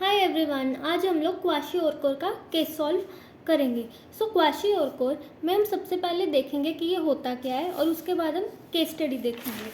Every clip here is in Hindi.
हाय एवरीवन, आज हम लोग क्वाशियोरकोर का केस सॉल्व करेंगे। सो क्वाशियोरकोर में हम सबसे पहले देखेंगे कि ये होता क्या है और उसके बाद हम केस स्टडी देखेंगे।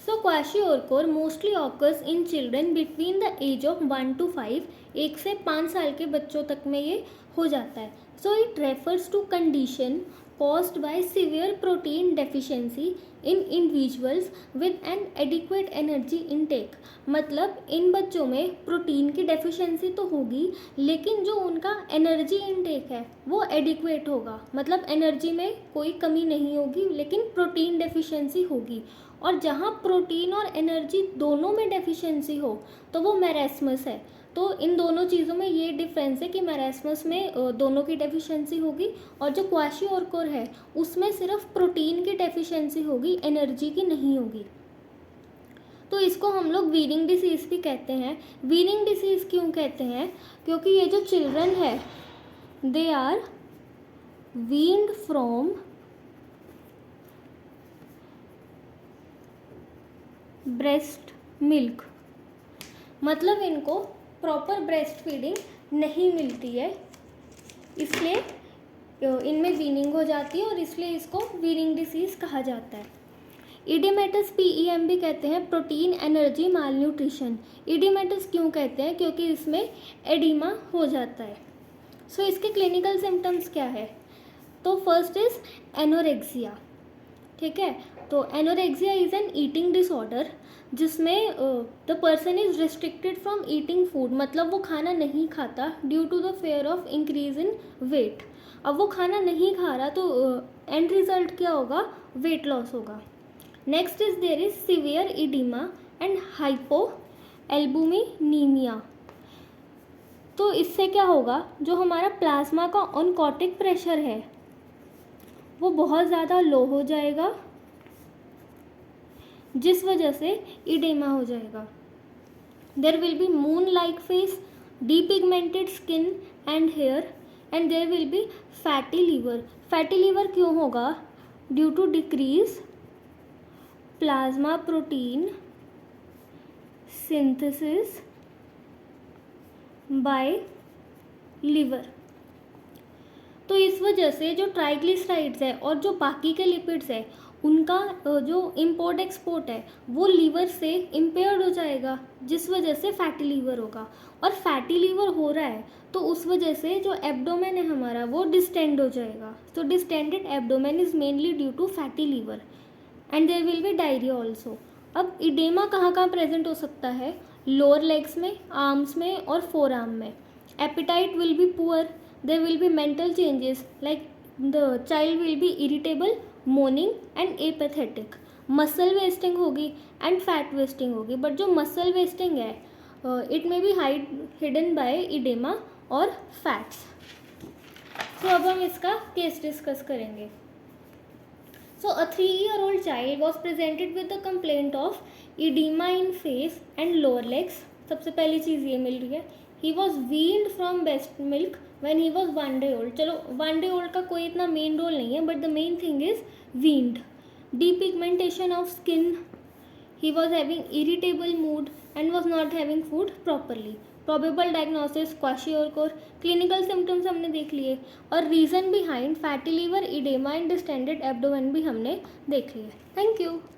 So kwashiorkor mostly occurs in children between the age of 1 to 5, 1 से 5 साल के बच्चों तक में ये हो जाता है। So it refers to condition caused by severe protein deficiency in individuals with an adequate energy intake। मतलब इन बच्चों में प्रोटीन की डेफिशिएंसी तो होगी, लेकिन जो उनका एनर्जी इनटेक है वो एडिक्वेट होगा। मतलब एनर्जी में कोई कमी नहीं होगी, लेकिन प्रोटीन डेफिशिएंसी होगी। और जहाँ प्रोटीन और एनर्जी दोनों में डेफिशिएंसी हो तो वो मैरास्मस है। तो इन दोनों चीज़ों में ये डिफरेंस है कि मैरास्मस में दोनों की डेफिशिएंसी होगी और जो क्वाशियोरकोर है उसमें सिर्फ प्रोटीन की डेफिशिएंसी होगी, एनर्जी की नहीं होगी। तो इसको हम लोग वीनिंग डिसीज़ भी कहते हैं। वीनिंग डिसीज़ क्यों कहते हैं? क्योंकि ये जो चिल्ड्रन है they are weaned from breast milk. मतलब इनको प्रॉपर ब्रेस्ट फीडिंग नहीं मिलती है, इसलिए इनमें वीनिंग हो जाती है और इसलिए इसको वीनिंग डिसीज़ कहा जाता है। इडिमेटस PEM भी कहते हैं, प्रोटीन एनर्जी माल न्यूट्रिशन। इडिमेटस क्यों कहते हैं? क्योंकि इसमें एडिमा हो जाता है। सो इसके क्लिनिकल सिम्टम्स क्या है? तो फर्स्ट इज एनोरेक्सिया। ठीक है, तो anorexia is an eating disorder जिसमें the person is restricted from eating food. मतलब वो खाना नहीं खाता due to the fear of increase in weight. अब वो खाना नहीं खा रहा तो एंड रिजल्ट क्या होगा? वेट लॉस होगा। Next is there is severe edema and hypoalbuminemia. तो इससे क्या होगा? जो हमारा प्लाज्मा का ऑनकोटिक प्रेशर है वो बहुत ज़्यादा लो हो जाएगा, जिस वजह से इडेमा हो जाएगा। There will be moon like face, depigmented skin and hair, and there will be fatty liver. Fatty liver क्यों होगा? Due to decrease plasma protein synthesis by liver. तो इस वजह से जो ट्राइग्लिसराइड्स है और जो बाकी के लिपिड्स है उनका जो इम्पोर्ट एक्सपोर्ट है वो लीवर से इम्पेयर्ड हो जाएगा, जिस वजह से फैटी लीवर होगा। और फैटी लीवर हो रहा है तो उस वजह से जो एब्डोमेन है हमारा वो डिस्टेंड हो जाएगा। तो distended abdomen is mainly due to fatty liver and there will be diarrhoea also. अब इडेमा कहाँ कहाँ प्रेजेंट हो सकता है? लोअर लेग्स में, आर्म्स में और फोर आर्म में। Appetite will be poor, there will be mental changes like the child will be irritable, moaning and apathetic। Muscle wasting होगी एंड फैट वेस्टिंग होगी, बट जो मसल वेस्टिंग है it may be hidden by edema और फैट्स। सो अब हम इसका केस डिस्कस करेंगे। सो अ 3-year-old child was presented with the complaint of edema in face and lower legs। सबसे पहली चीज़ ये मिल रही है। He was weaned from breast milk when he was 1 day old। चलो 1 day old का कोई इतना मेन रोल नहीं है, but the main thing is weaned। Depigmentation of skin, he was having irritable mood and was not having food properly। Probable diagnosis kwashiorkor. Clinical symptoms हमने देख लिए और reason behind fatty liver, edema and distended abdomen भी हमने देख लिए। Thank you.